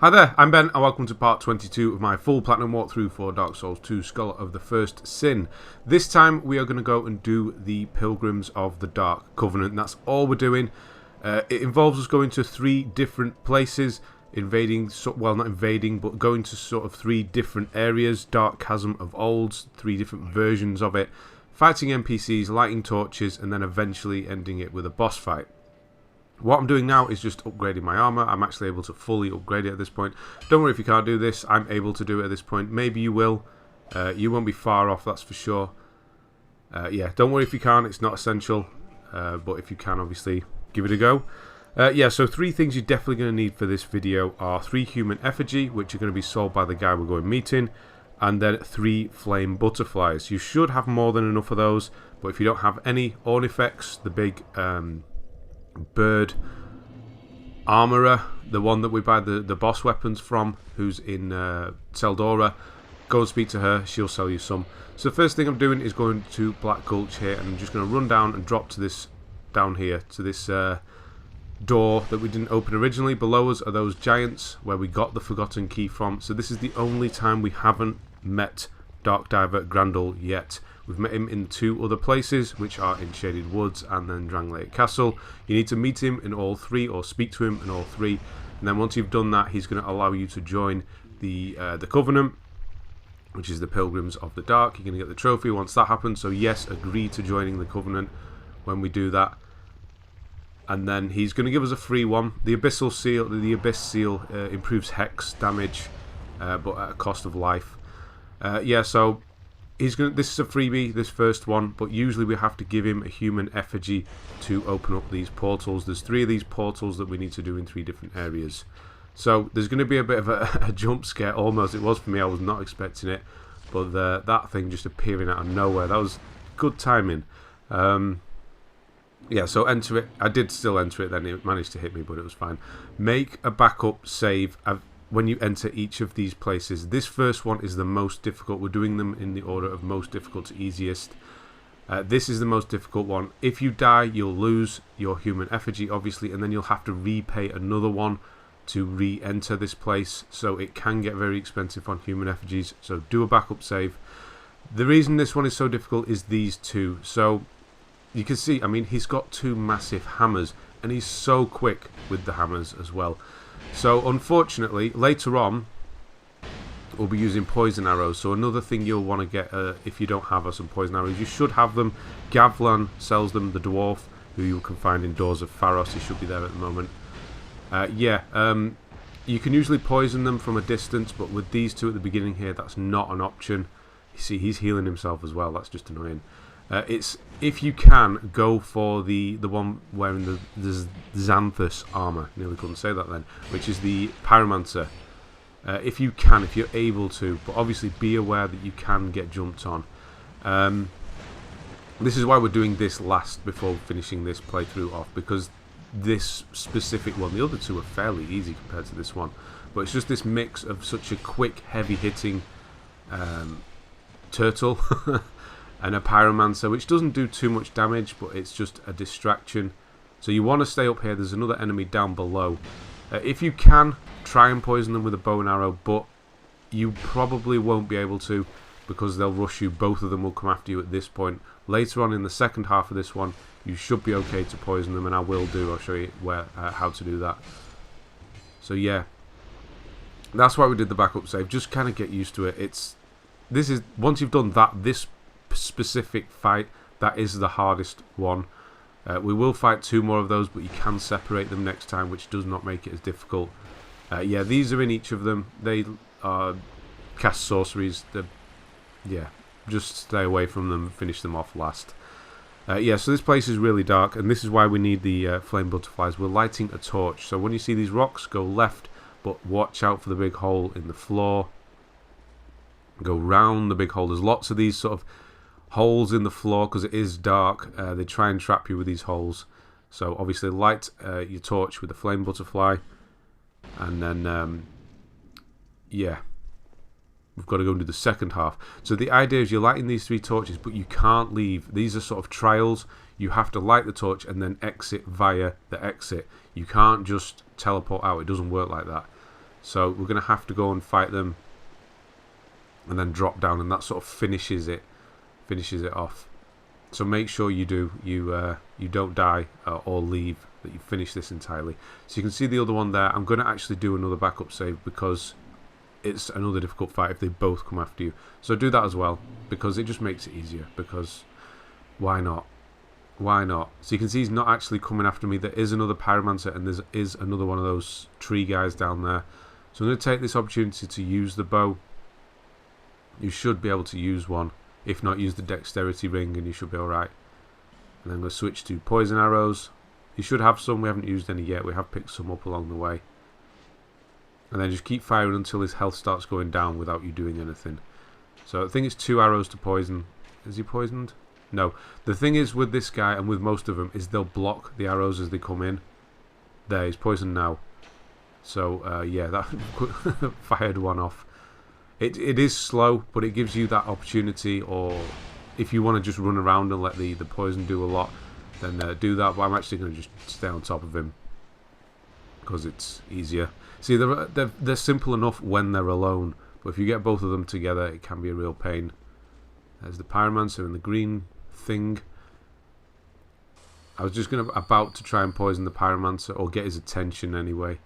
Hi there, I'm Ben and welcome to part 22 of my full platinum walkthrough for Dark Souls 2 Scholar of the First Sin. This time we are going to go and do the Pilgrims of the Dark Covenant. That's all we're doing. It involves us going to 3 different places, well not invading, but going to sort of 3 different areas, Dark Chasm of Olds, 3 different versions of it, fighting NPCs, lighting torches, and then eventually ending it with a boss fight. What I'm doing now is just upgrading my armor. I'm actually able to fully upgrade it at this point. Don't worry if you can't do this. I'm able to do it at this point. Maybe you will. You won't be far off, that's for sure. Yeah, don't worry if you can't. It's not essential. But if you can, obviously, give it a go. Yeah, so 3 things you're definitely going to need for this video are 3 human effigy, which are going to be sold by the guy we're going meeting, and then 3 flame butterflies. You should have more than enough of those, but if you don't have any, Ornifex, the big bird armourer, the one that we buy the boss weapons from, who's in Seldora, go and speak to her, she'll sell you some. So the first thing I'm doing is going to Black Gulch here, and I'm just going to run down and drop to this, down here, to this door that we didn't open originally. Below us are those giants where we got the Forgotten Key from, so this is the only time we haven't met Dark Diver Grandel yet. We've met him in 2 other places, which are in Shaded Woods and then Dranglake Castle. You need to meet him in all 3, or speak to him in all 3, and then once you've done that, he's going to allow you to join the Covenant, which is the Pilgrims of the Dark. You're going to get the trophy once that happens, so yes, agree to joining the Covenant when we do that. And then he's going to give us a free one. The Abyssal Seal, the Abyss Seal improves hex damage, but at a cost of life. Yeah, so this is a freebie, this first one, but usually we have to give him a human effigy to open up these portals. There's 3 of these portals that we need to do in 3 different areas. So there's going to be a bit of a jump scare, almost. It was for me, I was not expecting it, but that thing just appearing out of nowhere, that was good timing. Yeah, so enter it. I did still enter it then, it managed to hit me, but it was fine. Make a backup save when you enter each of these places. This first one is the most difficult. We're doing them in the order of most difficult to easiest. This is the most difficult one. If you die, you'll lose your human effigy, obviously, and then you'll have to repay another one to re-enter this place, so it can get very expensive on human effigies, so do a backup save. The reason this one is so difficult is these 2. So you can see, I mean, he's got 2 massive hammers, and he's so quick with the hammers as well. So unfortunately, later on, we'll be using poison arrows. So another thing you'll want to get, if you don't have some poison arrows, you should have them. Gavlan sells them, the dwarf, who you can find in Doors of Pharos. He should be there at the moment. You can usually poison them from a distance, but with these 2 at the beginning here, that's not an option. You see, he's healing himself as well. That's just annoying. If you can, go for the one wearing the Xanthous armor. Nearly couldn't say that then. Which is the Pyromancer. If you can, if you're able to, but obviously be aware that you can get jumped on. This is why we're doing this last before finishing this playthrough off, because this specific one, the other 2 are fairly easy compared to this one, but it's just this mix of such a quick, heavy-hitting turtle and a Pyromancer, which doesn't do too much damage, but it's just a distraction. So you want to stay up here. There's another enemy down below. If you can, try and poison them with a bow and arrow, but you probably won't be able to, because they'll rush you. Both of them will come after you at this point. Later on in the second half of this one, you should be okay to poison them, and I will do. I'll show you how to do that. So yeah, that's why we did the backup save. Just kind of get used to it. Once you've done that, this specific fight, that is the hardest one. We will fight 2 more of those, but you can separate them next time, which does not make it as difficult. Yeah, these are in each of them. They cast sorceries. Yeah, just stay away from them, finish them off last. Yeah, so this place is really dark, and this is why we need the flame butterflies. We're lighting a torch, so when you see these rocks, go left, but watch out for the big hole in the floor. Go round the big hole. There's lots of these sort of holes in the floor because it is dark. They try and trap you with these holes. So obviously light your torch with the flame butterfly, and then yeah, we've got to go and do the second half. So the idea is you're lighting these 3 torches, but you can't leave. These are sort of trials. You have to light the torch and then exit via the exit. You can't just teleport out. It doesn't work like that. So we're going to have to go and fight them and then drop down, and that sort of finishes it off. So make sure you don't die or leave, that you finish this entirely. So you can see the other one there. I'm going to actually do another backup save because it's another difficult fight if they both come after you. So do that as well, because it just makes it easier, because why not? Why not? So you can see he's not actually coming after me. There is another Pyromancer, and there is another one of those tree guys down there. So I'm going to take this opportunity to use the bow. You should be able to use one. If not, use the dexterity ring and you should be alright. And then I'm going to switch to poison arrows. You should have some. We haven't used any yet. We have picked some up along the way. And then just keep firing until his health starts going down without you doing anything. So I think it's 2 arrows to poison. Is he poisoned? No. The thing is with this guy and with most of them is they'll block the arrows as they come in. There, he's poisoned now. So yeah, that fired one off. It is slow, but it gives you that opportunity, or if you want to just run around and let the poison do a lot, then do that. But I'm actually going to just stay on top of him because it's easier. See, they're simple enough when they're alone, but if you get both of them together, it can be a real pain. There's the Pyromancer and the green thing. I was just about to try and poison the Pyromancer, or get his attention anyway.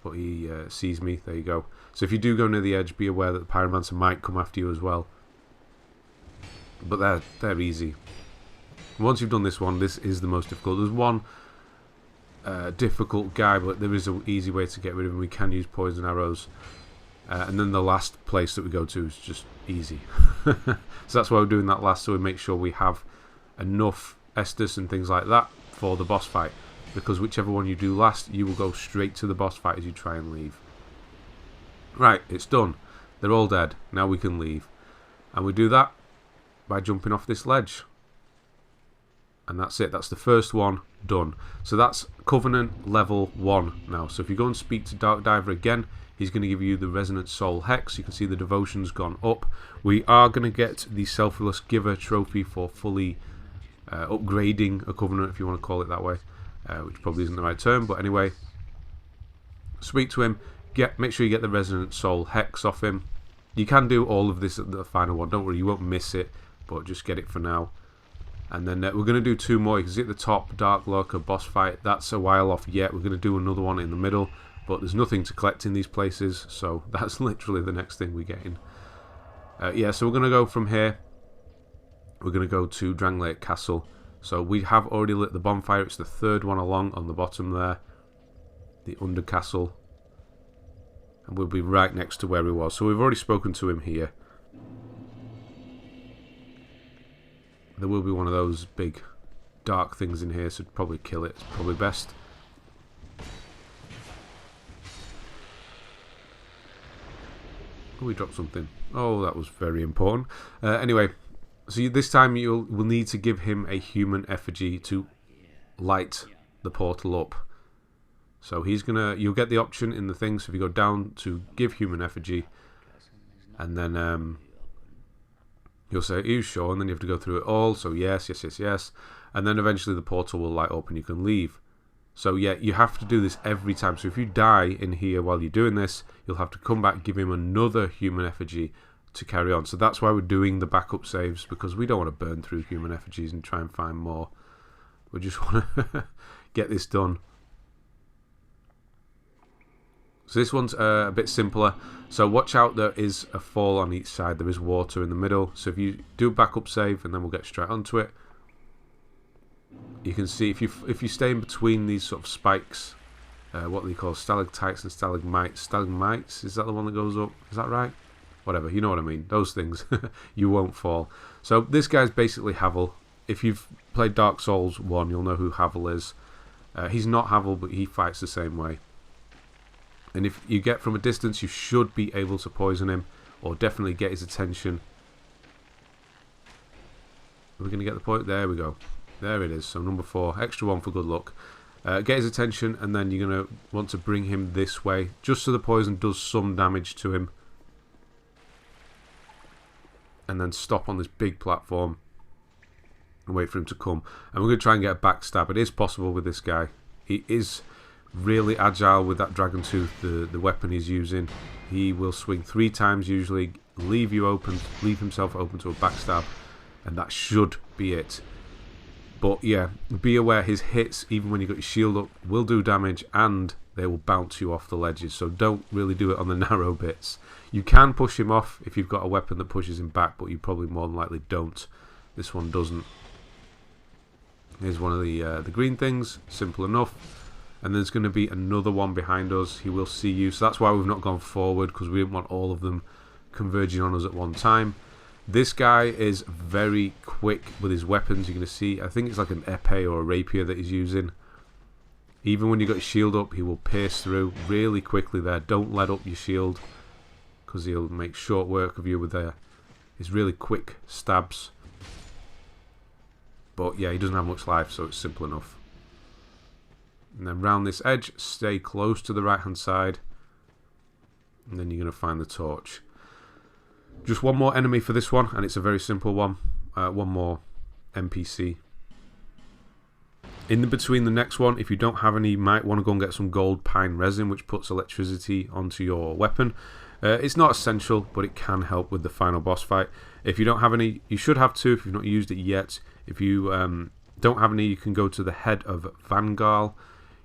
But he sees me. There you go. So if you do go near the edge, be aware that the Pyromancer might come after you as well. But they're easy. Once you've done this one, this is the most difficult. There's one difficult guy, but there is an easy way to get rid of him. We can use poison arrows. And then the last place that we go to is just easy. So that's why we're doing that last, so we make sure we have enough Estus and things like that for the boss fight. Because whichever one you do last, you will go straight to the boss fight as you try and leave. Right, it's done. They're all dead. Now we can leave. And we do that by jumping off this ledge. And that's it. That's the first one done. So that's Covenant level 1 now. So if you go and speak to Dark Diver again, he's going to give you the Resonant Soul Hex. You can see the devotion's gone up. We are going to get the Selfless Giver trophy for fully upgrading a Covenant, if you want to call it that way. Which probably isn't the right term, but anyway. Speak to him. Make sure you get the Resonant Soul Hex off him. You can do all of this at the final one. Don't worry, you won't miss it, but just get it for now. And then we're going to do 2 more. You can see at the top, Darklurker boss fight. That's a while off yet. We're going to do another one in the middle, but there's nothing to collect in these places, so that's literally the next thing we get in. Yeah, so we're going to go from here. We're going to go to Dranglake Castle. So we have already lit the bonfire. It's the 3rd one along on the bottom there. The Under Castle. And we'll be right next to where he was. So we've already spoken to him here. There will be one of those big dark things in here, so probably kill it. It's probably best. Oh, we dropped something. Oh, that was very important. Anyway, so this time you will need to give him a human effigy to light the portal up. So you'll get the option in the thing. So if you go down to give human effigy, and then you'll say, "Are you sure?" And then you have to go through it all. So yes, yes, yes, yes. And then eventually the portal will light up and you can leave. So yeah, you have to do this every time. So if you die in here while you're doing this, you'll have to come back, give him another human effigy to carry on. So that's why we're doing the backup saves, because we don't want to burn through human effigies and try and find more. We just want to get this done. So this one's a bit simpler. So watch out, there is a fall on each side. There is water in the middle. So if you do backup save, and then we'll get straight onto it. You can see if you stay in between these sort of spikes, what they call stalactites and stalagmites. Stalagmites, is that the one that goes up? Is that right? Whatever, you know what I mean. Those things, you won't fall. So this guy's basically Havel. If you've played Dark Souls 1, you'll know who Havel is. He's not Havel, but he fights the same way. And if you get from a distance, you should be able to poison him, or definitely get his attention. Are we going to get the point? There we go. There it is. So number 4, extra 1 for good luck. Get his attention, and then you're going to want to bring him this way, just so the poison does some damage to him. And then stop on this big platform and wait for him to come. And we're going to try and get a backstab. It is possible with this guy. He is Really agile with that Dragon Tooth, the weapon he's using. He will swing 3 times usually, leave himself open to a backstab, and that should be it. But yeah, be aware his hits, even when you got your shield up, will do damage and they will bounce you off the ledges. So don't really do it on the narrow bits. You can push him off if you've got a weapon that pushes him back, but you probably more than likely don't. This one doesn't. Here's one of the green things, simple enough. And there's going to be another one behind us. He will see you, so that's why we've not gone forward, because we didn't want all of them converging on us at one time. This guy is very quick with his weapons. You're going to see, I think it's like an epee or a rapier that he's using. Even when you've got your shield up, he will pierce through really quickly there. Don't let up your shield, because he'll make short work of you with his really quick stabs. But yeah, he doesn't have much life, so it's simple enough. And then round this edge, stay close to the right hand side, and then you're going to find the torch. Just one more enemy for this one, and it's a very simple one. One more NPC. In between the next one, if you don't have any, you might want to go and get some gold pine resin, which puts electricity onto your weapon. It's not essential, but it can help with the final boss fight. If you don't have any, you should have 2 if you've not used it yet. If you don't have any, you can go to the head of Vangal.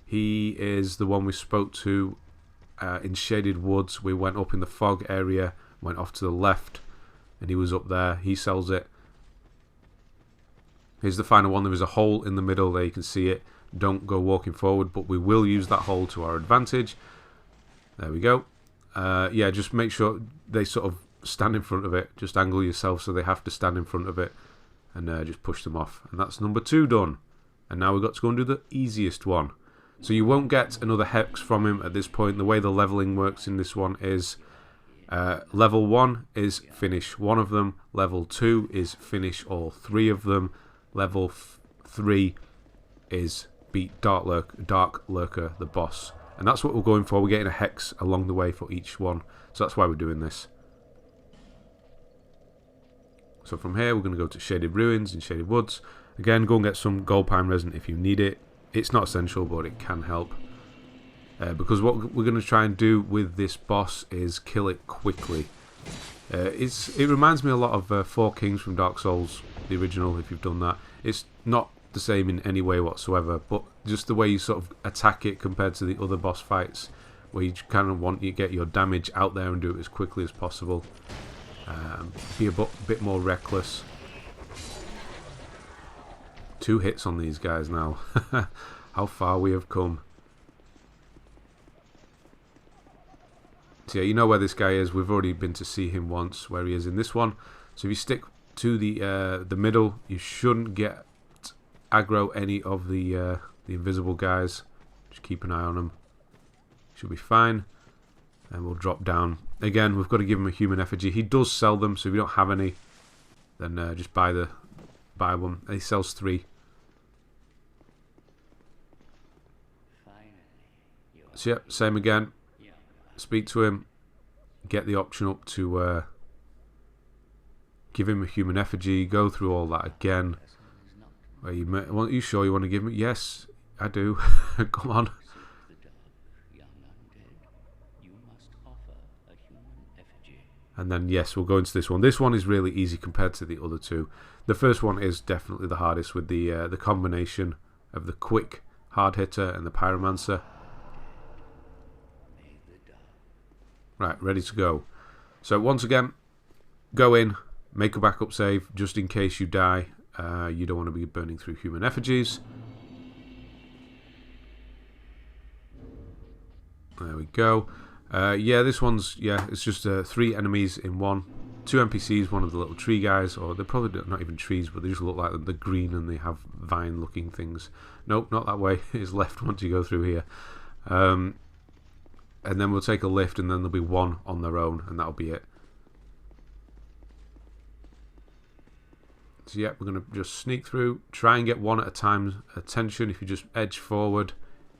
He is the one we spoke to in Shaded Woods. We went up in the fog area, went off to the left, and he was up there. He sells it. Here's the final one. There is a hole in the middle there, you can see it. Don't go walking forward, but we will use that hole to our advantage. There we go. Yeah, just make sure they sort of stand in front of it. Just angle yourself so they have to stand in front of it, and just push them off. And that's number 2 done. And now we've got to go and do the easiest one. So you won't get another hex from him at this point. The way the leveling works in this one is level 1 is finish 1 of them. Level 2 is finish all 3 of them. Level 3 is beat Darklurker, the boss. And that's what we're going for. We're getting a hex along the way for each one. So that's why we're doing this. So from here, we're going to go to Shaded Ruins and Shaded Woods. Again, go and get some gold pine resin if you need it. It's not essential, but it can help. Because what we're going to try and do with this boss is kill it quickly. It reminds me a lot of Four Kings from Dark Souls, the original, if you've done that. It's not the same in any way whatsoever, but just the way you sort of attack it compared to the other boss fights, where you kind of want you to get your damage out there and do it as quickly as possible. Be a bit more reckless. 2 hits on these guys now. How far we have come. So yeah, you know where this guy is. We've already been to see him once, where he is in this one. So if you stick to the middle, you shouldn't get aggro any of the invisible guys. Just keep an eye on them. Should be fine. And we'll drop down. Again, we've got to give him a human effigy. He does sell them, so if you don't have any, then just buy one. He sells 3. So yeah, same again. Speak to him. Get the option up to give him a human effigy. Go through all that again. Are you sure you want to give me? Yes, I do. Come on. And then yes, we'll go into this one. This one is really easy compared to the other 2. The first one is definitely the hardest, with the combination of the quick hard hitter and the pyromancer. Right, ready to go. So once again, go in, make a backup save just in case you die. You don't want to be burning through human effigies. There we go. Yeah, this one's, it's just 3 enemies in one. 2 NPCs, one of the little tree guys, or they're probably not even trees, but they just look like they're green and they have vine-looking things. Nope, not that way. It's left once you go through here. And then we'll take a lift, and then there'll be 1 on their own, and that'll be it. So yeah, we're going to just sneak through, try and get 1 at a time. Attention, if you just edge forward,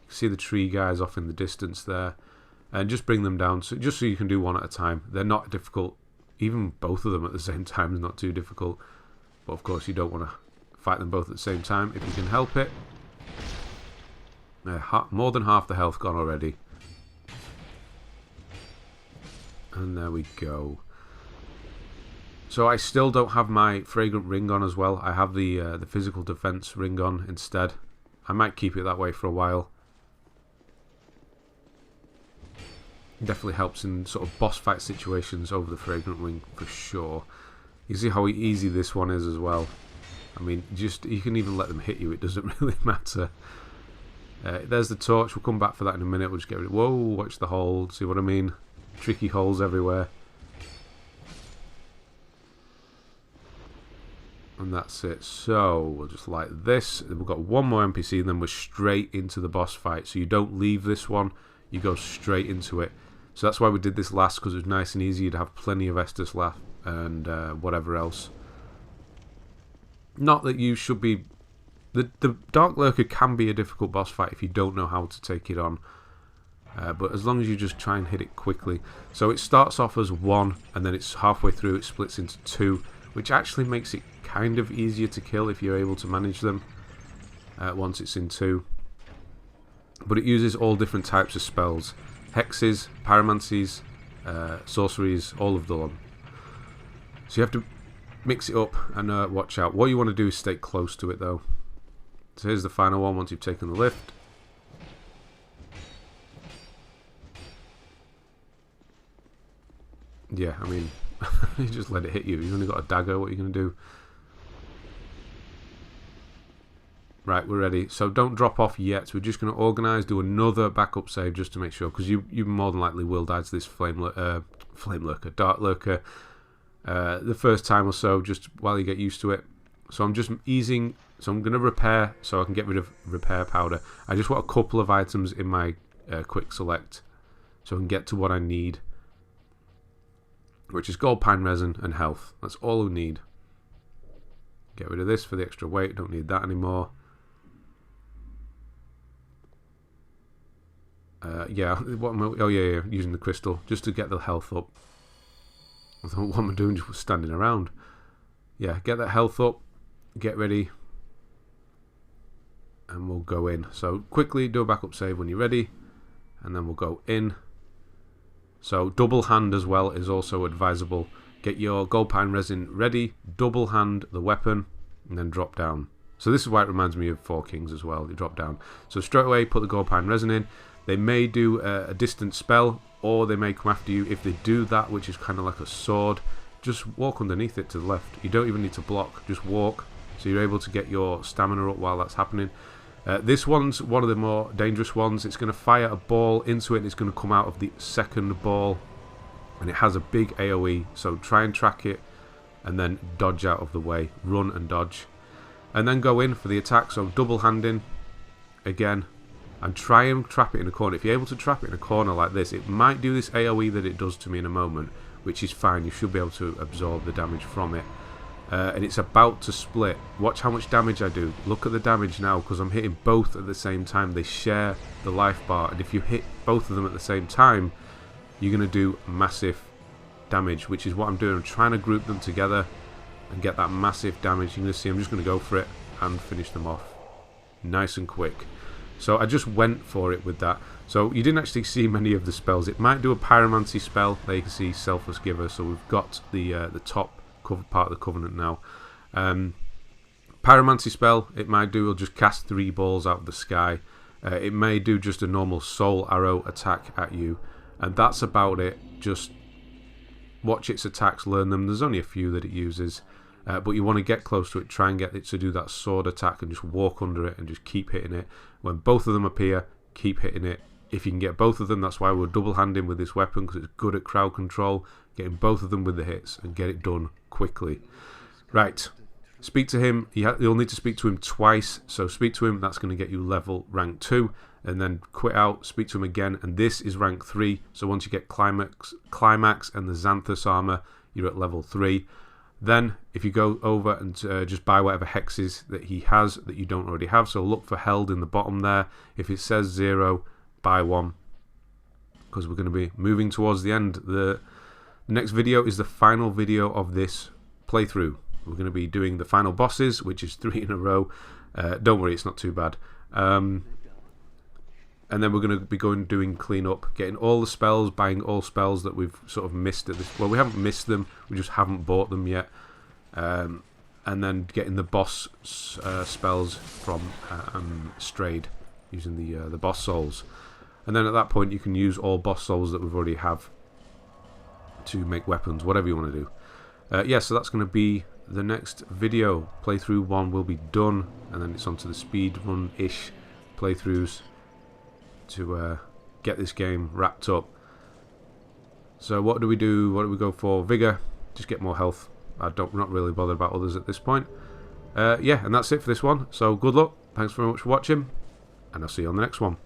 you can see the tree guys off in the distance there, and just bring them down, just so you can do 1 at a time. They're not difficult. Even both of them at the same time is not too difficult, but of course you don't want to fight them both at the same time if you can help it. More than half the health gone already. And there we go. So I still don't have my fragrant ring on as well. I have the physical defense ring on instead. I might keep it that way for a while. Definitely helps in sort of boss fight situations over the fragrant ring for sure. You see how easy this one is as well. I mean, just you can even let them hit you. It doesn't really matter. There's the torch. We'll come back for that in a minute. We'll just get rid of... Whoa, watch the hole. See what I mean? Tricky holes everywhere. And that's it. So, we'll just light this. We've got one more NPC, and then we're straight into the boss fight. So you don't leave this one. You go straight into it. So that's why we did this last, because it was nice and easy. You'd have plenty of Estus left and whatever else. Not that you should be... The Darklurker can be a difficult boss fight if you don't know how to take it on. But as long as you just try and hit it quickly. So it starts off as 1, and then it's halfway through it splits into 2, which actually makes it kind of easier to kill if you're able to manage them once it's in 2. But it uses all different types of spells. Hexes, pyromancies, sorceries, all of them. So you have to mix it up and watch out. What you want to do is stay close to it though. So here's the final one once you've taken the lift. Yeah, I mean, you just let it hit you. You've only got a dagger, what are you going to do? Right, we're ready. So don't drop off yet. We're just going to organise, do another backup save just to make sure, because you more than likely will die to this Darklurker, the first time or so, just while you get used to it. So I'm just easing, so I'm going to repair, so I can get rid of repair powder. I just want a couple of items in my quick select, so I can get to what I need, which is gold pine resin and health. That's all we need. Get rid of this for the extra weight, don't need that anymore. Yeah, what am I, oh yeah, using the crystal just to get the health up. I thought, what am I doing, just standing around? Yeah, get that health up, get ready, and we'll go in. So quickly do a backup save when you're ready, and then we'll go in. So double hand as well is also advisable. Get your gold pine resin ready, double hand the weapon, and then drop down. So this is why it reminds me of Four Kings as well. You drop down. So straight away put the gold pine resin in. They may do a distant spell, or they may come after you. If they do that, which is kind of like a sword, just walk underneath it to the left. You don't even need to block, just walk. So you're able to get your stamina up while that's happening. This one's one of the more dangerous ones. It's going to fire a ball into it, and it's going to come out of the second ball. And it has a big AoE, so try and track it, and then dodge out of the way. Run and dodge. And then go in for the attack, so double handing again. And try and trap it in a corner. If you're able to trap it in a corner like this, it might do this AoE that it does to me in a moment, which is fine. You should be able to absorb the damage from it. And it's about to split. Watch how much damage I do. Look at the damage now, because I'm hitting both at the same time. They share the life bar, and if you hit both of them at the same time, you're going to do massive damage, which is what I'm doing. I'm trying to group them together and get that massive damage. You're going to see I'm just going to go for it and finish them off nice and quick. So I just went for it with that. So you didn't actually see many of the spells. It might do a pyromancy spell. There you can see Selfless Giver. So we've got the top part of the Covenant now. Pyromancy spell, it might do, will just cast 3 balls out of the sky. It may do just a normal soul arrow attack at you. And that's about it. Just watch its attacks, learn them. There's only a few that it uses. But you want to get close to it, try and get it to do that sword attack and just walk under it and just keep hitting it. When both of them appear, keep hitting it. If you can get both of them, that's why we're double-handing with this weapon, because it's good at crowd control. Getting both of them with the hits and get it done quickly. Right, speak to him. You'll need to speak to him twice. So speak to him, that's going to get you level rank 2. And then quit out, speak to him again, and this is rank 3. So once you get Climax and the Xanthous armor, you're at level 3. Then, if you go over and just buy whatever hexes that he has that you don't already have, so look for held in the bottom there. If it says 0, buy one, because we're going to be moving towards the end. The next video is the final video of this playthrough. We're going to be doing the final bosses, which is 3 in a row. Don't worry, it's not too bad. And then we're going to be going doing cleanup, getting all the spells, buying all spells that we've sort of missed at this. Well, we haven't missed them, we just haven't bought them yet. And then getting the boss spells from Strayed, using the boss souls. And then at that point you can use all boss souls that we've already have to make weapons, whatever you want to do. Yeah, so that's going to be the next video. Playthrough 1 will be done, and then it's onto the speed run-ish playthroughs to get this game wrapped up. So what do we do? What do we go for? Vigor, just get more health. I'm not really bothered about others at this point. Yeah, and that's it for this one. So good luck, thanks very much for watching, and I'll see you on the next one.